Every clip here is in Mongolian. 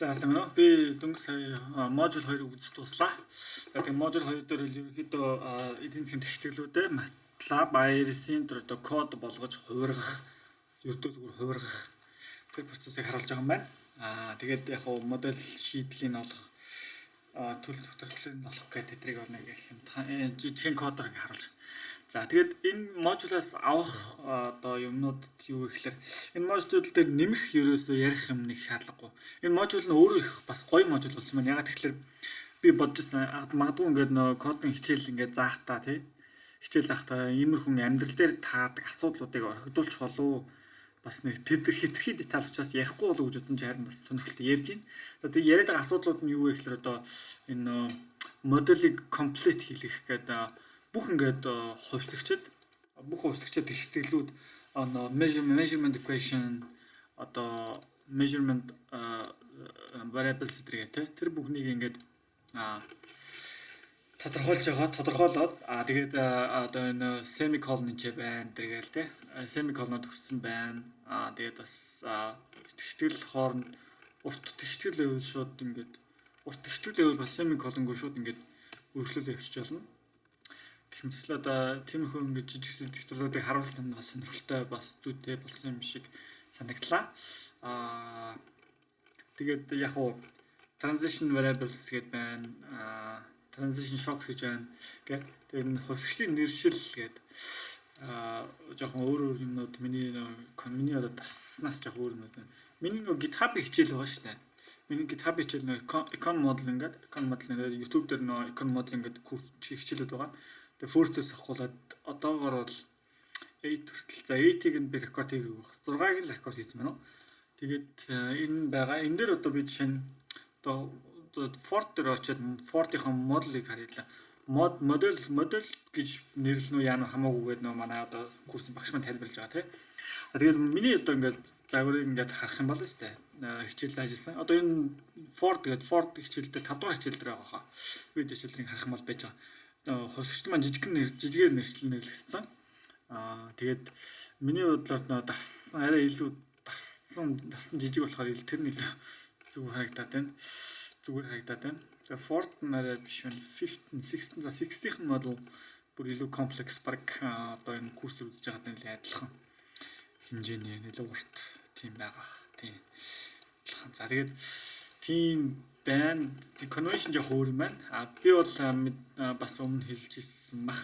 За сайн байна уу? Би дөнгөж сая модуль 2-ыг үзэж дуслаа. За тэгээ модуль 2 дээр ерөнхийдөө эдийн засгийн тэгшлэлүүдээ MATLAB, Iris-ийн одоо код болгож хувиргах, ердөө зүгээр хувиргах тэр процессыг харуулж байгаа юм байна. Тэгээд яг хуу модель шийдлийн олох төлөв тогтворчлын олох гэдэг тэдрийг нэг хямдхан жижигхэн кодоор ингээ харуулж. За тэгээд энэ модулаас авах одоо юмнууд юу гэхээр энэ модуль дээр нэмэх ерөөсөө ярих юм нэг шаардлагагүй. Энэ модуль нь өөрөө их бас гоё модуль болсон байна. Ягаад тэгэхээр би бодчихсон магадгүй ингээд нөө кодын хичээл ингээд заахтаа тий хичээл заахтаа иймэрхүү амьдрал дээр таардаг асуудлуудыг орхидуулж болов бас нэг хитрхи деталь учраас ярихгүй болов гэж үзсэн чи харин бас сонирхолтой ярьж байна. Тэгээд яриад байгаа асуудлууд нь юу вэ гэхээр одоо энэ модулийг комплект хийх гэдэг бүх ингээд бүх хувьсгчид ихтгэлүүд measurement equation одоо measurement variables гэдэг тэр бүхнийг ингээд тодорхойлоод тэгээд одоо энэ semicolon ч байна тэргээл те semicolon төгссөн байна. Тэгээд бас тэгтгэл хооронд урт тэгтгэл level шууд ингээд урт тэгтгэл level бас semicolon-гүй шууд ингээд өргөжлөлөө явуулж болно. Тэгмэсэл одоо тиймэрхүү ингээд жижиг сэтгэлдлүүдийг харуулсан нь бас сонирхолтой бас зүйтэй болсон юм шиг санагдлаа. Тэгээд яг уу transition variables гэдэг байна. Transition shocks гэж байна. Тэгээд энэ хувьсгчийн нэршил гэдэг жоохон өөр юмнууд миний одоо таснаас жоохон өөр юмнууд байна. Миний GitHub-ийн хичээл байгаа шүү дээ. Миний GitHub-ийн хичээл econ modeling гэдэг YouTube дээр econ modeling гэдэг курс хичээлүүд байгаа. Тэгээ first-ээс ахгуулаад одоогоор бол 8 хүртэл. За 8-ийг нь би рекорд хийгээг баг. 6-ыг нь рекорд хийсэн байна уу. Тэгээд энэ байгаа. Энэ дээр одоо би жишээ нь одоо Ford дээр очиод Ford-ийн моделийг харъялаа. Модель гэж нэрлэнэ үү яа хамаагүй гэдэг нөө манай одоо курсын багш маань тайлбарлаж байгаа тийм. Тэгээд миний одоо ингээд загварыг ингээд харах юм бол өстэй хичээлд ажилласан. Одоо энэ Ford гэдэг Ford хичээлдээ 5 дахь хичээл дээр байгаа хаа. Видео хичээлийг харах юм бол байж байгаа. Хувьсгчд маань жижигээр нэрлэгдсэн. Тэгээд миний бодлоор арай илүү дасан жижиг болохоор тэр нь илүү зүгээр харагдаад байна. За Ford нараа биш байна. 15, 16 за 60-ийн модуль бүр илүү комплекс баг одоо энэ курс үзэж байгаа нь адилхан хэмжээний илүү урт тийм байгаа. Тийм. За тэгээд тийм байна. Convention жоох өөр юм байна. Би бол бас өмнө хэлж ирсэн бах.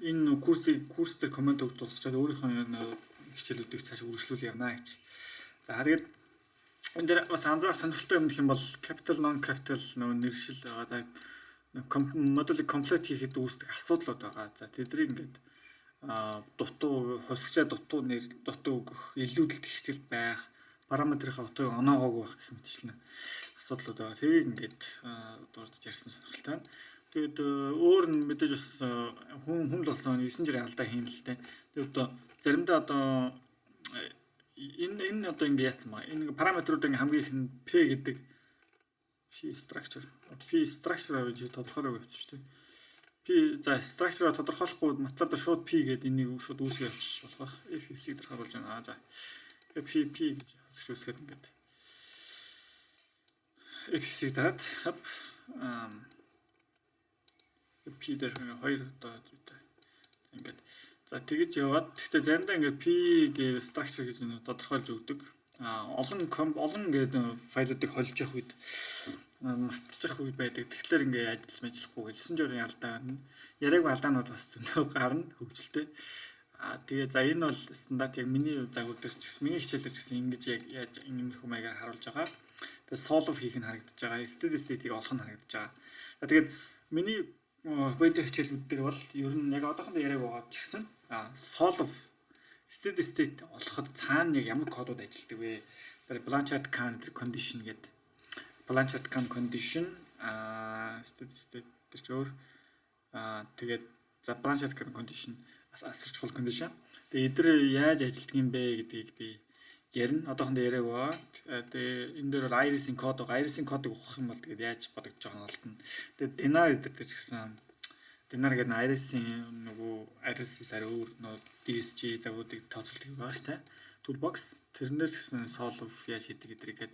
Энэ курс дээр комент өгч дуусчаад өөрийнхөө хичээлүүдийг цааш үргэлжлүүл явна гэж. За тэгээд энэ дээр бас анзаарах сонирхолтой юм гэх юм бол capital non capital нэршил байгаа. За модулийг комплект хийхэд үүсдэг асуудлууд байгаа. За тэднийг ингээд дутуу нэр дутуу өгөх, илүүдэл тэгштэл байх, параметрийнхаа утгыг оноогоогүй байх гэх мэтчлэн асуудлууд байгаа. Тэрийг ингээд дурдж ярьсан сонирхолтой байна. Тэгээд өөр нь мэдээж бас хүн болсон 9 жирийн алдаа хийн л дээ. Тэгээд одоо заримдаа одоо энэ одоо ингэ яатсан ба. Энэ параметруудын хамгийн их нь p гэдэг p structure гэж тодорхойлоо явуучих шүү дээ. P за structure тодорхойлохгүй MATLAB-д шууд p гэдэг энийг шууд үүсгэж явуучих болох. FFC дээр харуулж байна. За p гэж үүсгээд ингээд FFC даад p дээр 2 одоо ингээд за тэгэж яваад гэхдээ заримдаа ингээд p гээ structure гэж тодорхойлж өгдөг. Олон гэдэг файлуудыг холж явах үед мартчих үе байдаг. Тэгэхээр ингээд ажиллахгүй 9 жирийн алдаа яриаг алдаанууд бас зөндөө гарна хөгжилтэй. Тэгээ за энэ бол стандарт яг миний загвар дээр ч гэсэн миний хичээлээр ч гэсэн ингэж яг яаж иймэрхүү маягаар харуулж байгаа. Тэгээ solve хийх нь харагдаж байгаа. Steady state-ийг олох нь харагдаж байгаа. Тэгээд миний видео хичээлүүд дээр бол ер нь яг одоохондоо яриаг байгаа ч гэсэн solve steady state олоход цаана яг ямар кодууд ажилладаг вэ? Blanchard-Kahn condition гэдэг. Blanchard-Kahn condition steady state тэр ч өөр тэгээд за Blanchard-Kahn condition асар чухал condition. Тэгээд эдгээр яаж ажилладаг юм бэ гэдгийг би ярина. Одоохондоо яриаг байгаа. Тэгээд энэ дээр бол Iris-ийн код байгаа. Iris-ийн кодыг ухах юм бол тэгээд яаж бодогдож байгаа нь олдно. Тэгээд dinar эдгээр ч гэсэн dinar гэдэг нь Iris-ийн нөгөө Iris-ээс өөр нөө DSG загвуудыг тооцоолдог байгаа шүү дээ. toolbox тэрнэр гэсэн solve яаж хийдэг гэдгийг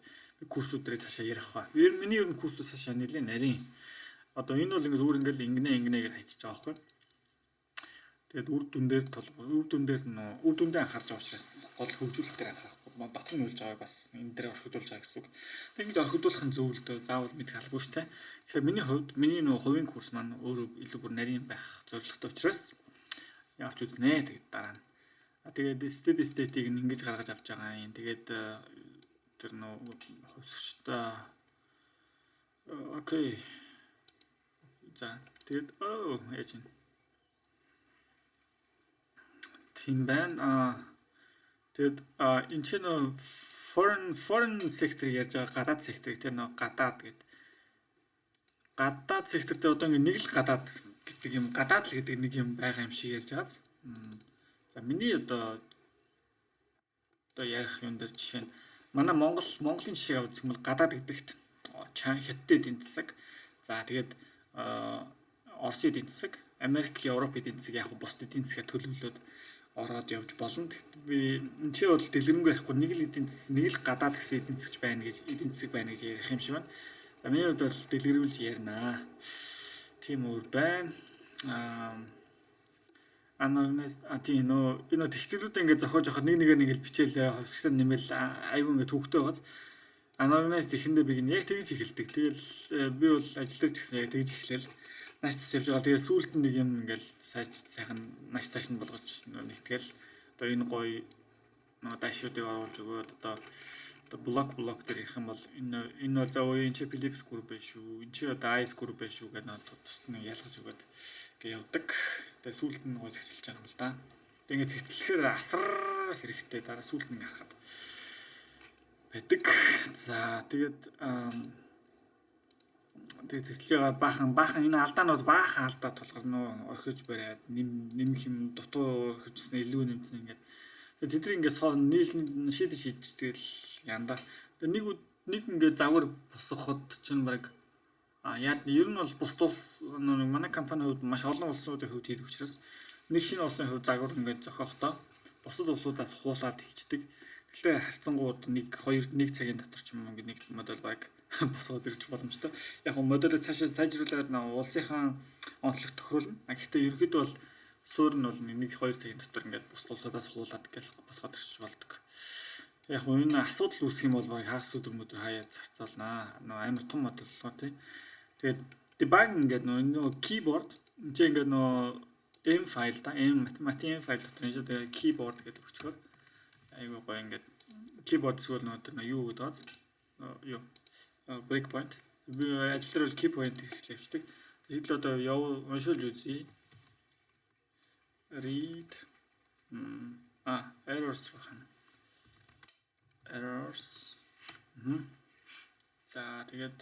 курсүүдээр цаашаа ярих ба. Миний ер нь курсүүд цаашаа нэлээд нарийн. Одоо энэ бол ингээд зүгээр ингээд ингэнэ гэж хайчиж байгаа байхгүй. Тэгээд үр дүн дээр үр дүндээ анхаарч байгаа учраас гол хөгжүүлэлт дээр анхаарахгүй батар нь үлж байгааг бас энэ дээр орхидуулж байгаа гэсэн үг. Тэгээд ингэж орхидуулахын зөв л дөө заавал мэдэх албагүй шүү дээ. Тэгэхээр миний хувьд миний нөгөө хувийн курс маань өөрөө илүү бүр нарийн байх зорилготой учраас явж үзнэ. Тэгээд дараа нь тэгээд steady state-ийг ингэж гаргаж авч байгаа юм. Тэгээд тэр нөгөө хувьсгчтай окей. За тэгээд яаж юм тийм байна. Тэгэд энэ ч нөө foreign sector ярьж байгаа гадаад секторыг тэр нөө гадаад сектор дээр одоо нэг л гадаад гэдэг юм гадаад л гэдэг нэг юм байгаа юм шиг ярьж байгааз. За миний одоо ярих юм дээр жишээ нь манай Монголын жишээ авах юм бол гадаад гэдэгт Хятад эдийн засаг. За тэгээд Оросын эдийн засаг, Америк, Европ эдийн засаг яг бус эдийн засгаа төлөвлөд ороод явж болно. Би энэ чи бол дэлгэрэнгүй ярихгүй нэг л эдийн засаг, нэг л гадаад гэсэн эдийн засаг байна гэж ярих юм шиг байна. За миний хувьд бол дэлгэрүүлж ярина. Тийм өөр байна. Тийм нөө текстилүүдээ ингээд зохиож авахад нэг бичээл хувьсгсан нэмэл айгүй ингээд төвхтэй байгааз. Unorganized ихэндээ би яг тэгж эхэлдэг. Тэгэл би бол ажил дээр ч гэсэн яг тэгж эхлэв. Нааш явж байгаа. Тэгээд сүүлд нэг юм ингээл сайхан нааш цааш нь болгож нэгтгэл одоо энэ гоё дашуудыг оруулж өгөөд одоо блок дээр ирэх юм бол энэ бол за уу энэ чи Philips group байх шүү. Энэ чи одоо Ice group байх шүү гэдэг тусна ялгаж өгөөд ингээ явдаг. Тэгээд сүүлд нь гоё зэгцэлж байгаа юм л да. Тэгээд ингээ зэгцлэхээр асар хэрэгтэй. Дараа сүүлд нь ингээ харахад байдаг. За тэгээд зэглэж байгаа баахан энэ алдаанууд баахан алдаа тулгар нөө орхиж бариад нэмэх юм дутуу орхижсэн илүү нэмсэн ингээд тэдний ингээд шийдэж тэгэл янда. Нэг ингээд загвар босгоход чинь баг яг ер нь бол бус тус манай компани хувьд маш олон улсуудын хувьд хийдэг учраас нэг шинэ улсын хувьд загвар ингээд зохиохдоо бусад улсуудаас хуулаад хийждэг. Тэгэхээр харьцангууд нэг цагийн дотор ч юм уу нэг модель баг босгоод ирж боломжтой. Яг нь модельээ цаашаа сайжруулад улсынхаа онцлог тохируулна. Гэхдээ ерөнхийдөө бол суур нь бол 1-2 цагийн дотор ингээд бус улсуудаас хуулаад гэл босгоод ирж болдог. Яг нь энэ асуудал үүсэх юм бол баг хагас өдөр хаяад зарцуулнаа. Амар том модель болоо тий. Тэгээд debugging гэдэг нөгөө keyboard чи ингээд M файл да математикийн файл дотор энэ keyboard гэдэг өчгөр айгүй гоё ингээд keyboard зүгээр нөгөө юу гэдэг бааз юу breakpoint би ажил дээр бол keypoint хэлчихдэг. Хэдл одоо уншуулж үзье. Read errors за тэгээд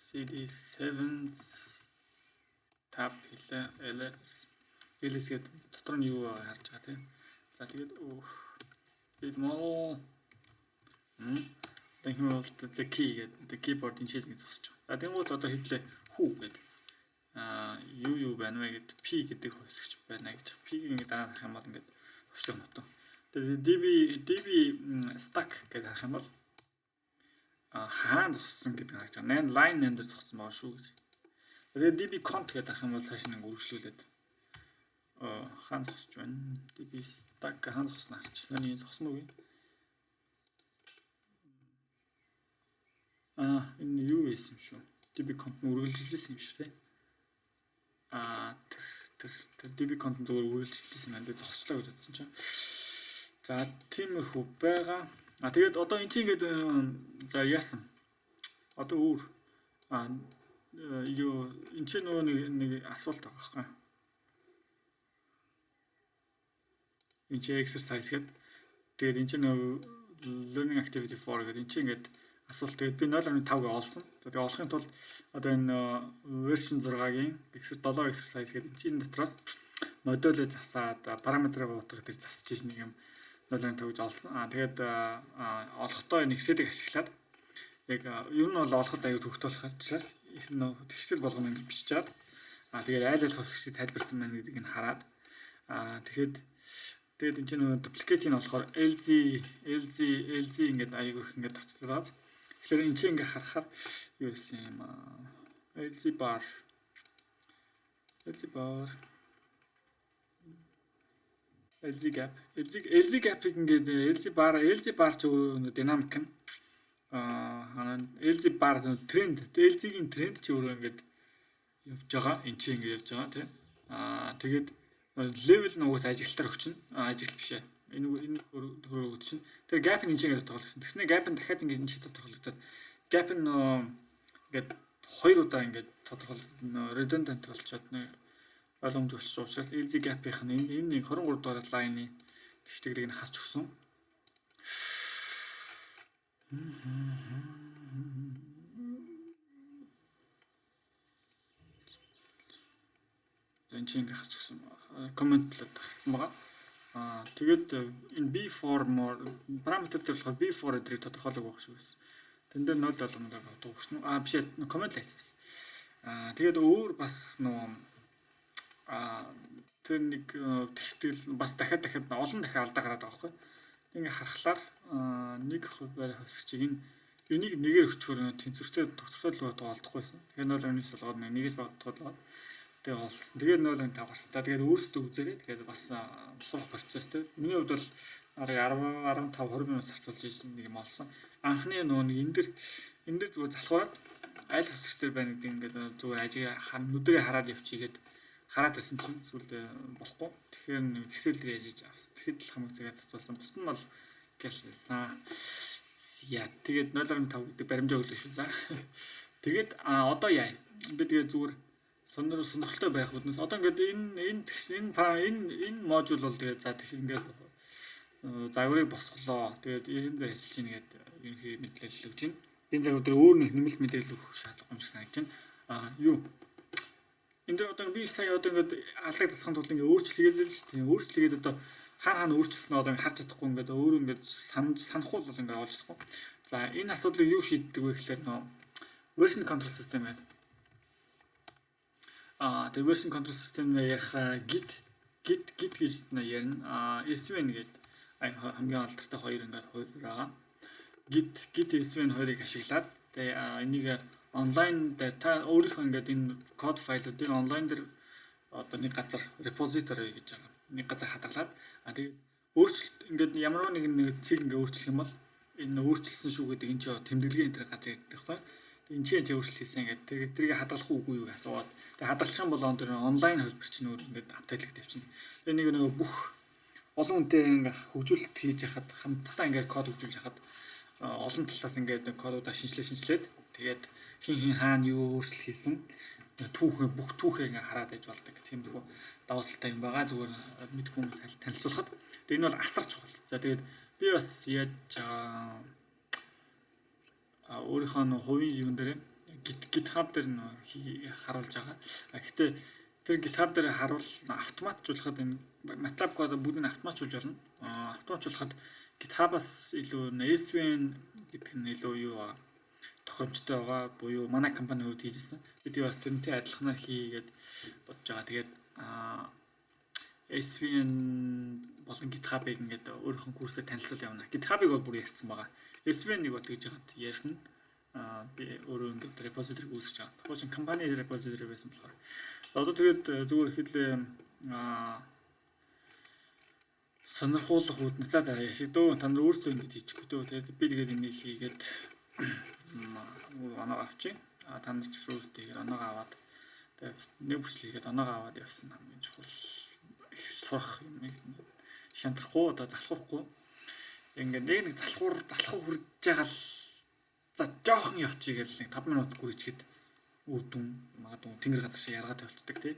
CD7 tab хэлээ ls гэдэг дотор нь юу харж байгаа тийм. За тэгээд Бидмоо тэгвэл the key гэдэг keyboard-ийн шилжиг зогсож байгаа. За тэгвэл одоо хэдлээ хүү гэдэг юу байна вэ гэдэг p гэдэг хувьсгч байна гэж. P-ийг ингэ дараа харах юм бол ингэ хөшлөг нотон. Тэгээд db stack гэдэг харах юм бол хаан зогссон гэдэг харж байгаа. Line дээр зогссон байгаа шүү гэж. Тэгээд db cont гэдэг харах юм бол цааш нэг үргэлжлүүлээд хаан зогсож байна. db stack хаан зогсноо харч. Яны зогсон уу гээ? Энэ юу байсан юм шүү. db cont нь үргэлжилжсэн юм шүү те. Тэр db cont зүгээр үргэлжилжсэн юм. Тэгээд зогсчлаа гэж бодсон чинь. За тиймэрхүү байгаа. Тэгээд одоо энэ тийгээд за яасан. Одоо өөр юу энэ ч нөгөө нэг асуулт байгаа байхгүй. Энэ ч exercise гэдэг. Тэгээд энэ ч нөгөө learning activity 4 гэдэг. Энэ ч ингээд асуулт. Тэгээд би 0.5-ыг олсон. Тэгээд олохын тулд одоо энэ version 6-гийн 7 exercise гэдэг энэ дотроос модулыг засаад параметрыг утга дээр засаж иж нэг юм 0.5 гэж олсон. Тэгээд олохдоо энэ Excel-ийг ашиглаад яг ер нь бол олоход аюу төвхт болох учраас их тэгшэл болгоно ингэж бичиж чаад тэгээд айл хувьсгчийг тайлбарсан байна гэдгийг нь хараад тэгэхэд Тэгээд энэ чинь duplicate нь болохоор LZ ингээд аяг их ингээд тавцлаад. Тэгэхээр энэ чинь ингээд харахаар юу гэсэн юм LZ bar LZ gap-ыг ингээд LZ bar ч өөр динамик нь LZ bar тренд LZ-ийн тренд ч өөрөө ингээд явж байгаа. Энд чинь ингээд явж байгаа тийм. Тэгээд level нь угсаа ажиглалтаар өгч нь ажиглал биш ээ. Энэ хөрөг өгч нь. Тэр gap нь энэ чинь ингээд тоглосон. Тэгснэ gap нь дахиад ингээд энэ чинь тодорхойлогдоод gap нь ингээд хоёр удаа ингээд тодорхойлогдсон redundant болчиход ойлгомжтой учраас LZ gap-ийнх нь энэ 23 дугаар лайны хэштегийг нь хасч өгсөн. Энэ чинь ингээд хасч өгсөн байна. Комментлоод хассан байгаа. Тэгээд энэ B4 more параметр дээр болохоор B4 эдрийг тодорхойлог байх шүү гэсэн. Тэн дээр 0 болгоно өгсөн. Биш ээ коммент лайцсан. Тэгээд өөр бас тэр нэг тэгтэл бас дахиад олон дахиад алдаа гараад байгаа байхгүй. Ингээ харахаар 1% хөвсгчийг энийг нэгээр өчгөр тэнцвэртэй тогтвортой тоолдохгүйсэн. Тэгээд 0.9 болгоод нэгээс багтуулаад тэгээд олсон. Тэгээд 0.5 гарсан. Тэгээд өөрсдөө үзээрэй. Тэгээд бас сурах процесстэй. Миний хувьд бол 10-15-20 минут зарцуулж нэг юм олсон. Анхны нэг энэ дэр зүгээр залхуураад аль хөвсгчтэй байна гэдэг ингээд зүгээр ажиг нүдэрээ хараад явчихгээд хараад байсан чинь сүлдээ болохгүй. Тэгэхээр нэг Excel дээр яжиж авсан. Тэгэхэд л хамаг цагаа зарцуулсан. Бус нь бол гэлсэн. Яа, тэгээд 0.5 гэдэг баримжаа өглөө шүү. За. Тэгээд одоо яа. Би тэгээд зүгээр сонирхолтой байх үднэс одоо ингээд энэ модуль бол тэгээд за тэгэхээр ингээд загварыг босголоо. Тэгээд энэ дээр ажиллаж ийн гэдэг ерөнхий мэдээлэл өгч байна. Энэ загвар дээр өөр нэг нэмэлт мэдээлэл өгөх шаардлага юм шиг санагдаж байна. Юу энэ дээр одоо би сая одоо ингээд алдаг засахын тулд ингээд өөрчлөлгээд л шүү дээ. Өөрчлөлгээд одоо хаана өөрчлөснөө одоо ингээд харж чадахгүй ингээд өөрөө ингээд санахгүй бол ингээд олж чадахгүй. За энэ асуудлыг юу шийддэг вэ гэхээр version control system гэдэг. Тэгээ version control system ярихаар git гэж ярина. SVN гэдэг хамгийн алдартай хоёр ингээд хувь байгаа. Git SVN хоёрыг ашиглаад тэгээ энийг онлайн дээр та өөрийнхөө ингээд энэ код файлуудыг онлайн дээр одоо нэг газар repository гэж байгаа. Нэг газар хадгалаад тэгээд өөрчлөлт ингээд ямар нэг цэг ингээд өөрчлөх юм бол энэ өөрчлөсөн шүү гэдэг энэ чинь тэмдэглэгээ энэ төр гарч ирдэг байхгүй. Энэ чинь өөрчлөлт хийсэн гэдэг тэрийг хадгалах уугүй юу асууад тэгээд хадгалах юм бол он дээр онлайн хөлбөр чинь ингээд апдейтлэг тавьчихна. Тэгээ нэг бүх олон үнэтэй ингээд хөгжүүлэлт хийж яхад хамтдаа ингээд код хөгжүүлж яхад олон талаас ингээд кодуудаа шинжилээд тэгээд хин хаана юу өөрчлөлт хийсэн бүх түүхээ ингээ хараад иж болдог. Тиймэрхүү давуу талтай юм байгаа. Зүгээр мэдгүй хүмүүс танилцуулахад. Тэгээ энэ бол асар чухал. За тэгээд би бас яаж өөрийнхөө хувийн юун дээр GitHub дээр харуулж байгаа. Гэхдээ тэр GitHub дээр харуул автоматжуулахад энэ MATLAB код бүгдийг автоматжуулж болно. Автоматжуулахад GitHub-аас илүү SVN гэдэг нь илүү юу тохиромжтой байгаа. Буюу манай компани хувьд хийжсэн. Бид бас тэрнтэй адилханаар хийгээд бодож байгаа. Тэгээд SVN болон GitHub-ыг ингээд өөрийнхөө курсээр танилцуул явна. GitHub-ыг бол бүр ярьсан байгаа. SVN-ыг бол тэгж яагаад ярина. Би өөрөө ингээд repository үүсгэж байгаа. Тухайн компани repository байсан болохоор. Одоо тэгээд зүгээр хэлээ сонирхуулах үүднээ за яшиг дөө та нар өөрсдөө ингэж хийчихгүй дөө. Тэгээд би тэгээд энийг хийгээд оноо авчих. Та нар ч гэсэн өөрсдөө хийгээд оноо аваад тэгээд нэг бүсэл хийгээд оноо аваад явсан хамгийн чухал их сурах юм. Шантрахгүй одоо залхуурахгүй. Ингээд нэг залхуур хүрж байгаа л за жоохон явчих гээл нэг 5 минут гүрийчгээд үүдэн магадгүй тэнгэр газар шиг яргаад тавьчихдаг тий.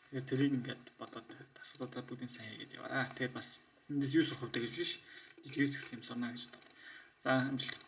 Тэгэхээр тэрийг ингээд бодоод асуудалтай бүгдийн сайн хийгээд яваарай. Тэгээд бас эндээс юу сурах вэ гэж биш. Жижигээс гэсэн юм сурна гэж бодод. За амжилт.